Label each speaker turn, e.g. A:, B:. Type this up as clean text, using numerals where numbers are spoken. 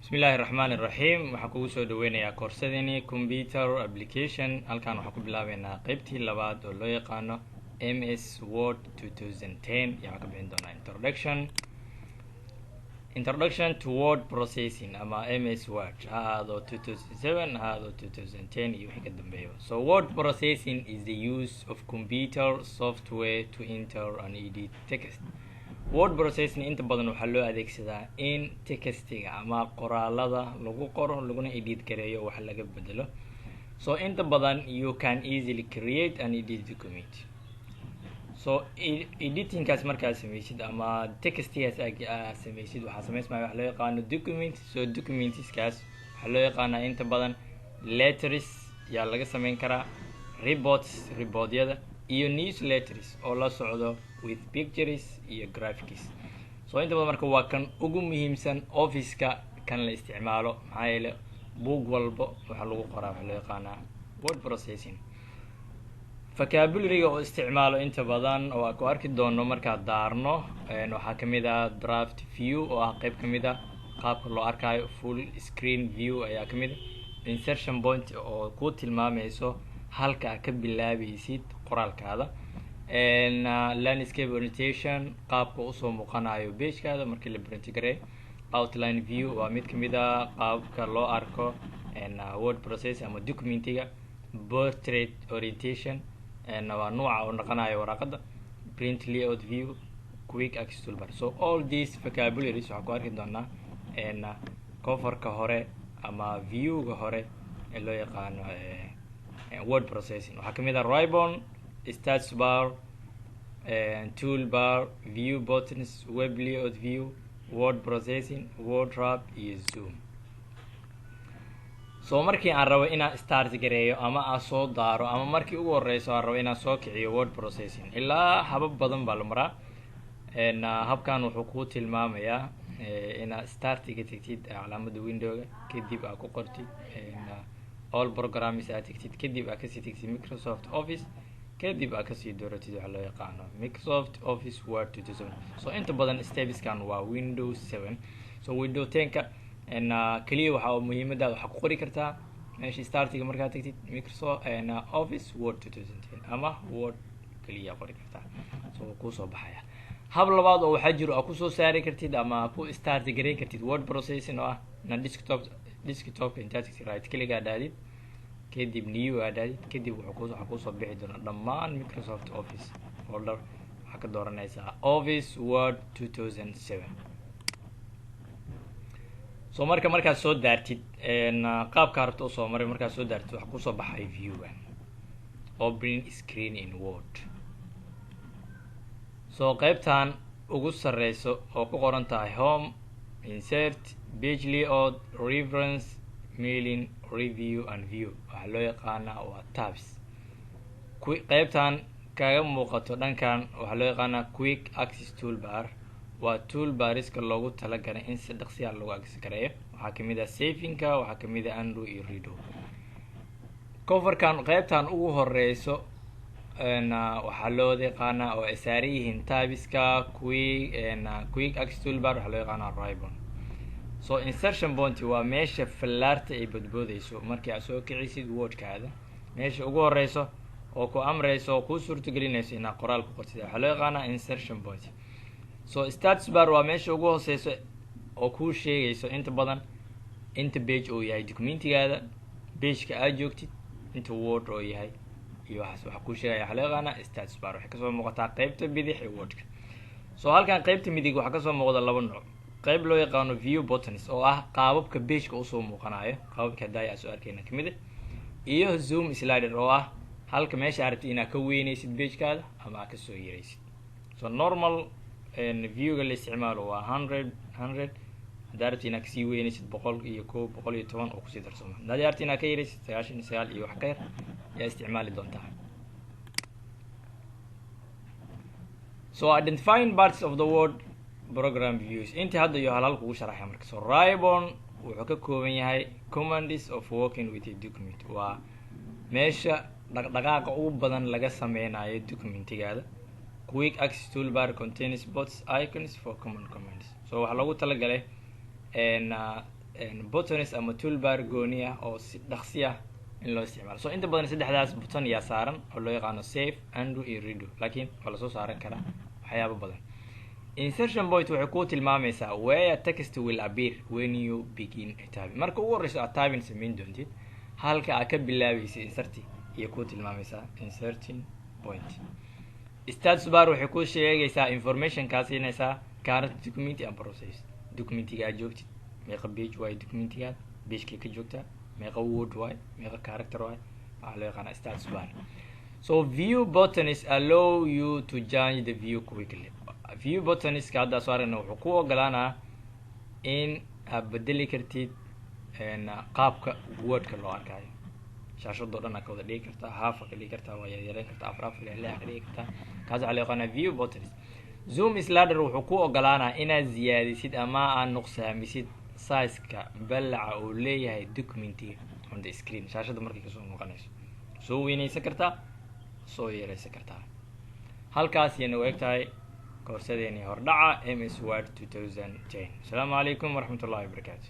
A: Bismillahir Rahmanir Rahim. Waxaan kugu soo dhaweynayaa koorsadani computer application. Halkaan waxaan ku bilaabeynaa qaybtii labaad oo loo yaqaano MS Word 2010. Waxaan ka bixin doonaa introduction to word processing ama MS Word. Ha ahaado 2007, ha ahaado 2010 iyo wixii ka dambeeyo. So word processing is the use of computer software to enter and edit text. Word processing inta badan waxaa loo adeegsadaa in textiga ama qoraalada lagu qoro laguna edit gareeyo wax laga bedelo. So inta badan you can easily create and edit document. So editingkaas markaa sameysid ama textigaas sameysid waxaa sameysmaya wax loo yaqaano document. So documentskaas waxaa loo yaqaanaa inta badan letters yaa laga sameyn karaa, reportyada iyo newsletters oo la socdo with pictures iyo graphics. So inta badan marka waa kan ugu muhiimsan office-ka kan la isticmaalo maxaa yeelay buug walba waxa lagu qoraa waxa loo yaqaanaa word processing. Vocabulary-ga oo isticmaalo inta badan oo aan ku arki doono marka daarno waxaa kamid ah draft view oo ah qayb kamid ah qaabka loo arkayo full screen view ayaa kamid ah insertion point oo ku tilmaamayso halka ka bilaabaysid qoraalkaada landscape orientation qaabka u soo muuqanayo page-kaada markii la print gareeyo outline view waa mid kamid ah qaabka loo arko word process ama documentiga portrait orientation waa nooca uu noqonayo waraqada print layout view quick access toolbar. So all these vocabularies waxaan ku arki doonaa coverka hore ama view-ga hore ee loo yaqaano word processing. waxaa kamid ah ribbon, status bar, toolbar, view buttons, web layout view, word processing, word wrap iyo zoom. So markii aan rabo inaan start gareeyo ama aan soo daaro ama markii ugu horeyso aan rabo inaan soo kiciyo word processing ilaa habab badan baa la maraa. habkan wuxuu kuu tilmaamayaa inaad startiga tagtid calaamada windowga kadib aad ku qortid all programs aad tagtid kadib aad kasii tagtid Microsoft Office kadib aad kasii dooratid waxa loo yaqaano Microsoft Office Word 2007. So inta badan stepskan waa Windows 7. So Windows 10ka kaliya waxa muhiimada waxa ku qori kartaa meesha startiga markaad tagtid Microsoft Office Word 2010 ama Word kaliya qori kartaa. So ku soo baxaya hab labaad oo waxa jiro aad ku soo saari kartid ama ku start gareyn kartid word processing oo ah na desktop intaad tagtid right click aad dhaadid kadib new aad dhaadid kadib waxa ku soo bixi doona dhammaan Microsoft Office folder waxa ka dooranaysaa Office Word 2007. So markaad soo daartid qaabka rabto oo soo maray markaad soo daartid waxa ku soo baxay view-ga open screen in Word. So qaybtan ugu sareyso oo ku qoran tahay home, insert, page layout, reference, mailing, review and view waxa loo yaqaanaa waa tabs. qaybtan kaga muuqato dhankan waxa loo yaqaanaa quick access toolbar waa toolbariska loogu talagalay in si dhaqsi ah loogu access gareeyo. waxaa kamid ah saving-ka, waxaa kamid ah undo iyo redo. coverkan qaybtan ugu horeyso waxaa loo yaqaanaa oo ay saaran yihiin tabska quick access toolbar waxaa loo yaqaanaa ribbon. So insertion point waa meesha fallaarta ay badboodayso markii aad soo kicisid wordkaada meesha ugu horeyso oo ku amreyso oo ku suurtagelinayso inaad qoraal ku qortid waxaa loo yaqaanaa insertion point. So status bar waa meesha ugu hooseyso oo ku sheegayso inta badan inta page oo yahay documentigaada page-ka aad joogtid inta word oo yahay iyo waxa ku sheegaya waxa loo yaqaanaa status bar. waxay kasoo muuqataa qaybta bidix ee wordka. So halkan qaybta midig waxaa kasoo muuqda laba nooc qayb loo yaqaano view buttons oo ah qaababka page-ka usoo muuqanayo qaababka hadaya soo arkayna kamid iyo zoom slider oo ah halka meesha aad rabtid inaad ka weynaysid page-kaada ama aad ka soo yaraysid. So normal view-ga la isticmaalo waa 100 haddaad rabtid inaad kasii weynaysid 100 iyo 110 oo kusii darsoma haddaad rabtid inaad ka yaraysid 99 iyo wax ka yar ayaa isticmaali doontaa. So identifying parts of the word program views inta hadda iyo halal kugu sharaxay marka. So ribbon wuxuu ka kooban yahay commands of working with a document waa meesha dhaqdhaqaaqa ugu badan laga sameynayo documentigaada. quick access toolbar contains bots icons for common commands. So waxa lagu talagalay buttons ama toolbar gooni ah oo si dhaqsi ah in loo isticmaalo. So inta badan saddexdaas button yaa saaran oo loo yaqaano save, undo iyo redo, laakiin waa lasoo saaran karaa waxyaabo badan. Insertion point waxay kuu tilmaamaysaa where text will appear when you begin typing. Marka ugu horreyso aad typing samayn doontid, halka aad ka bilaabaysa inserti iyo kuu tilmaamaysaa inserting point. Status bar waxay kuu sheegaysaa information kaa siinaysaa current document and process. Documentiga aad joogtid, meeqa page waaye documentigaad, pagekay ka joogtaa, meeqa word waaye, meeqa character waaye, waxaa loo yaqaanaa status bar. So view buttons allow you to change the view quickly. View buttons ka hadda soo aragna wuxuu ku ogolaanaa in aad bedeli kartid qaabka wordka loo arkayo. shaashadoo dhan ka wada dhigi kartaa, half ka dhigi kartaa, waa yareyn kartaa, afar lix ka dhigi kartaa. kaas waxaa loo yaqaanaa view buttons. Zoom slider wuxuu ku ogolaanaa inaad ziyaadisid ama aad nuqsaamisid size-ka ballaca uu leeyahay documentiga on the screen. shaashada markay kasoo muuqanayso soo weynaysan kartaa, soo yaraysan kartaa. halkaas yana u egtahay koorsadeeni hordhaca MS Word 2010. Asalaamu calaykum waraxmatullahi wabarakaatu.